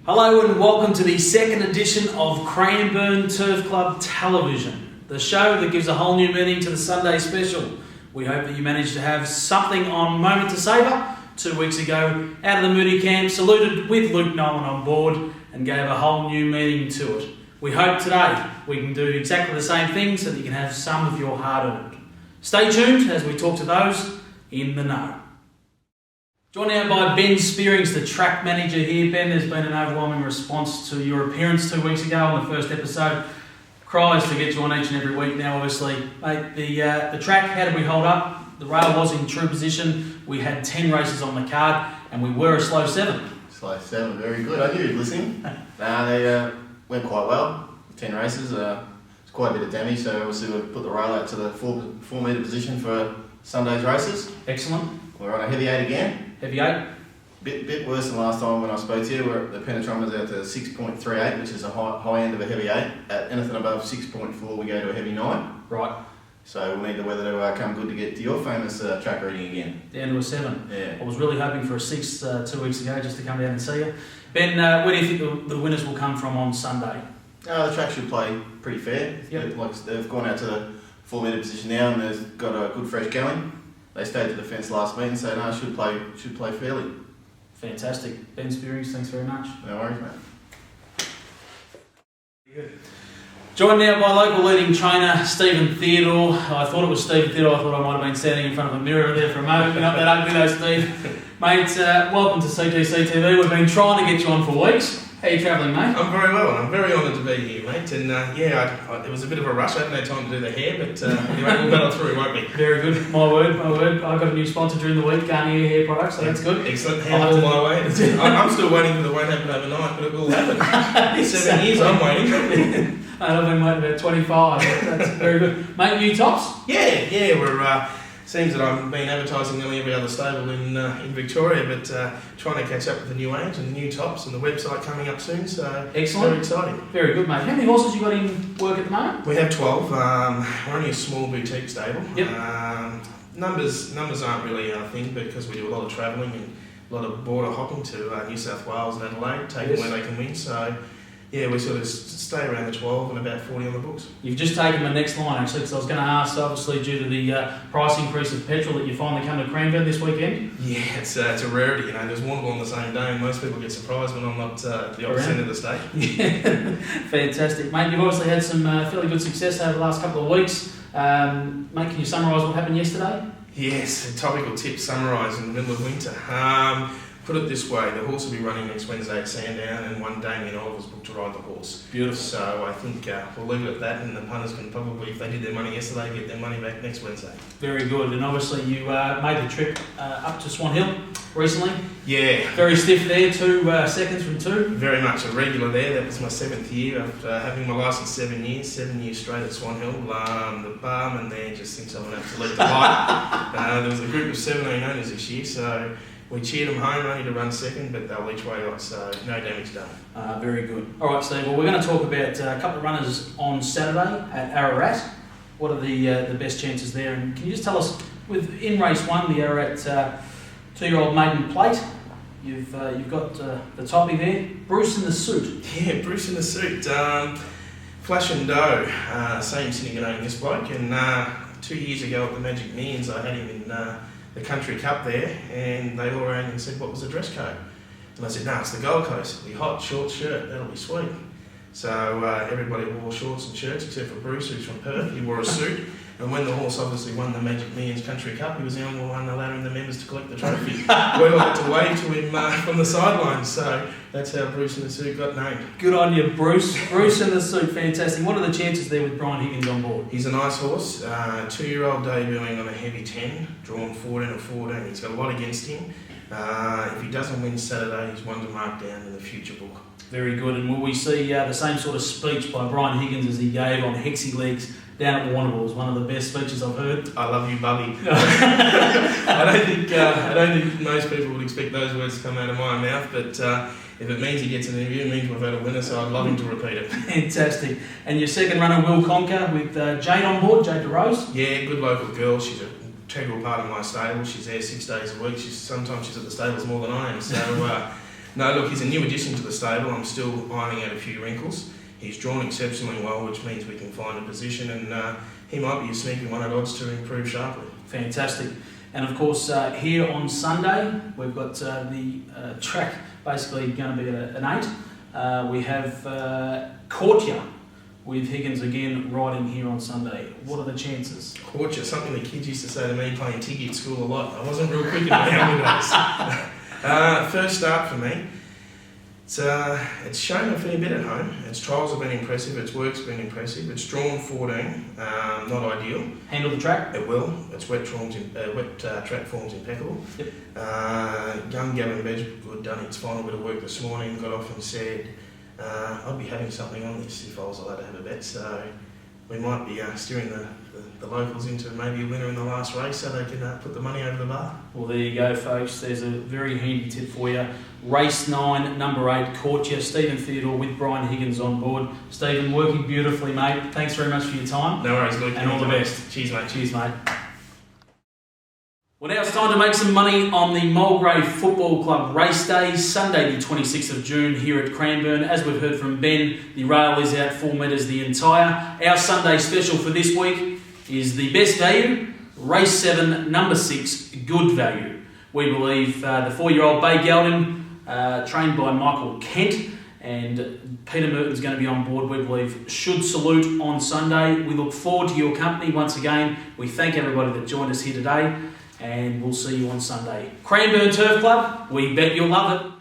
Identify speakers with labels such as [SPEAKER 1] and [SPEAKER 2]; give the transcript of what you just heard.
[SPEAKER 1] Hello and welcome to the second edition of Cranbourne Turf Club Television, the show that gives a whole new meaning to the Sunday special. We hope that you managed to have something on Moment to Savour 2 weeks ago out of the Moody camp, saluted with Luke Nolan on board and gave a whole new meaning to it. We hope today we can do exactly the same thing so that you can have some of your hard-earned. Stay tuned as we talk to those in the know. Joined now by Ben Spearings, the track manager here. Ben, there's been an overwhelming response to your appearance 2 weeks ago on the first episode. Cries to get you on each and every week now, obviously. Mate, the track, how did we hold up? The rail was in true position. We had 10 races on the card and we were a slow 7.
[SPEAKER 2] Slow 7, very good. I knew you'd listen. They went quite well. 10 races, it's quite a bit of damage, so obviously we've put the rail out to the 4 metre position for Sunday's races.
[SPEAKER 1] Excellent.
[SPEAKER 2] We're on a heavy 8 again.
[SPEAKER 1] Heavy 8?
[SPEAKER 2] Bit worse than last time when I spoke to you. The penetrometer's out to 6.38, which is a high end of a heavy 8. At anything above 6.4, we go to a heavy 9.
[SPEAKER 1] Right.
[SPEAKER 2] So we'll need the weather to come good to get to your famous track reading again.
[SPEAKER 1] Down to a 7.
[SPEAKER 2] Yeah.
[SPEAKER 1] I was really hoping for a 6 2 weeks ago just to come down and see you. Ben, where do you think the winners will come from on Sunday?
[SPEAKER 2] The track should play pretty fair.
[SPEAKER 1] Yep.
[SPEAKER 2] They've gone out to the 4 metre position now and they've got a good fresh going. They stayed to the fence last meeting, so no, should play fairly.
[SPEAKER 1] Fantastic. Ben Spearings, thanks very much.
[SPEAKER 2] No worries, mate.
[SPEAKER 1] Good. Joined now by local leading trainer Stephen Theodore. I thought it was Stephen Theodore. I thought I might have been standing in front of a mirror there for a moment. You're not that ugly though, Steve. Mate, welcome to CTC TV. We've been trying to get you on for weeks. How are you travelling, mate?
[SPEAKER 3] I'm very well, and I'm very honoured to be here, mate. And it was a bit of a rush. I hadn't had time to do the hair, but anyway, we'll battle through, won't we?
[SPEAKER 1] Very good. My word. I got a new sponsor during the week, Garnier Hair Products, so that's good.
[SPEAKER 3] Excellent. Hair all my way. I'm still waiting for the won't happen overnight, but it will happen. 7 years I'm waiting.
[SPEAKER 1] I've been waiting about 25. That's very good. Mate, new tops?
[SPEAKER 3] Yeah. We're seems that I've been advertising nearly every other stable in Victoria, but trying to catch up with the new age and the new tops and the website coming up soon. So
[SPEAKER 1] excellent.
[SPEAKER 3] Very exciting.
[SPEAKER 1] Very good, mate. How many horses you got in work at the moment?
[SPEAKER 3] We have 12. We're only a small boutique stable.
[SPEAKER 1] Yep.
[SPEAKER 3] Numbers aren't really our thing because we do a lot of travelling and a lot of border hopping to New South Wales and Adelaide, taking where they can win. So yeah, we sort of stay around the 12 and about 40 on the books.
[SPEAKER 1] You've just taken my next line actually, because I was going to ask, obviously due to the price increase of petrol, that you finally come to Cranbourne this weekend.
[SPEAKER 3] Yeah, it's a rarity. There's Warrnambool on the same day, and most people get surprised when I'm not the opposite end of the state.
[SPEAKER 1] Yeah, fantastic, mate. You've obviously had some fairly good success over the last couple of weeks. Mate, can you summarise what happened yesterday?
[SPEAKER 3] Yes, a topical tip summarised in the middle of winter. Put it this way, the horse will be running next Wednesday at Sandown, and one Damien Oliver's booked to ride the horse.
[SPEAKER 1] Beautiful.
[SPEAKER 3] So I think we'll leave it at that, and the punters can probably, if they did their money yesterday, get their money back next Wednesday.
[SPEAKER 1] Very good, and obviously you made the trip up to Swan Hill recently.
[SPEAKER 3] Yeah.
[SPEAKER 1] Very stiff there, 2 seconds from 2.
[SPEAKER 3] Very much a regular there. That was my 7th year after having my licence 7 years straight at Swan Hill. The barman there just thinks I'm an absolute delight. There was a group of 17 owners this year, so we cheered them home only to run second, but they'll each way out, so no damage done.
[SPEAKER 1] Very good. All right, Steve, well, we're going to talk about a couple of runners on Saturday at Ararat. What are the best chances there? And can you just tell us, in race 1, the Ararat 2-year-old maiden plate, you've got the toppy there, Bruce in the suit.
[SPEAKER 3] Yeah, Bruce in the suit. Flash and Doe, same Synagogue this bloke, and 2 years ago at the Magic Millions, I had him in the Country Cup there, and they all around and said, what was the dress code? And I said, no, it's the Gold Coast. It'll be hot, short shirt, that'll be sweet. So everybody wore shorts and shirts except for Bruce, who's from Perth. He wore a suit, and when the horse obviously won the Magic Millions Country Cup, he was the only one allowing the members to collect the trophy. We all had to wave to him from the sidelines, so that's how Bruce in the suit got named.
[SPEAKER 1] Good on you, Bruce. Bruce in the suit, fantastic. What are the chances there with Brian Higgins on board?
[SPEAKER 3] He's a nice horse, 2-year-old debuting on a heavy 10, drawn 14 and 14. He's got a lot against him. If he doesn't win Saturday, he's one to mark down in the future book.
[SPEAKER 1] Very good. And will we see the same sort of speech by Brian Higgins as he gave on Hexie Legs down at Warrnambool? It was one of the best speeches I've heard.
[SPEAKER 3] I love you, Bubby. I don't think most people would expect those words to come out of my mouth, but if it means he gets an interview, it means we've had a winner, so I'd love him to repeat it. Fantastic.
[SPEAKER 1] And your second runner will conquer with Jade on board, Jade DeRose?
[SPEAKER 3] Yeah, good local girl. She's an integral part of my stable. She's there 6 days a week. Sometimes she's at the stables more than I am, so No, look, he's a new addition to the stable. I'm still ironing out a few wrinkles. He's drawn exceptionally well, which means we can find a position, and he might be a sneaky one at odds to improve sharply.
[SPEAKER 1] Fantastic. And of course, here on Sunday, we've got the track basically going to be an 8. We have Courtier with Higgins again riding here on Sunday. What are the chances?
[SPEAKER 3] Courtier, something the kids used to say to me playing Tiggy at school a lot. I wasn't real quick in the handling days. First start for me. It's shown a fair bit at home. Its trials have been impressive, its work's been impressive. It's drawn 14, not ideal.
[SPEAKER 1] Handle the track?
[SPEAKER 3] It will. Its wet track form's impeccable.
[SPEAKER 1] Yep.
[SPEAKER 3] Young Gavin Bedge, good, done its final bit of work this morning, got off and said, I'd be having something on this if I was allowed to have a bet, so we might be steering the locals into maybe a winner in the last race so they can put the money over the bar.
[SPEAKER 1] Well, there you go, folks. There's a very handy tip for you. Race 9, number 8, Courtier, Stephen Theodore with Brian Higgins on board. Stephen, working beautifully, mate. Thanks very much for your time.
[SPEAKER 3] No worries, Luke.
[SPEAKER 1] And all the best.
[SPEAKER 3] Cheers, mate.
[SPEAKER 1] Cheers, mate. Well, now it's time to make some money on the Mulgrave Football Club race day, Sunday the 26th of June here at Cranbourne. As we've heard from Ben, the rail is out 4 metres the entire. Our Sunday special for this week is the best value, race 7, number 6, good value. We believe the 4-year-old Bay Gelding, trained by Michael Kent, and Peter Merton's going to be on board, we believe, should salute on Sunday. We look forward to your company once again. We thank everybody that joined us here today, and we'll see you on Sunday. Cranbourne Turf Club, we bet you'll love it.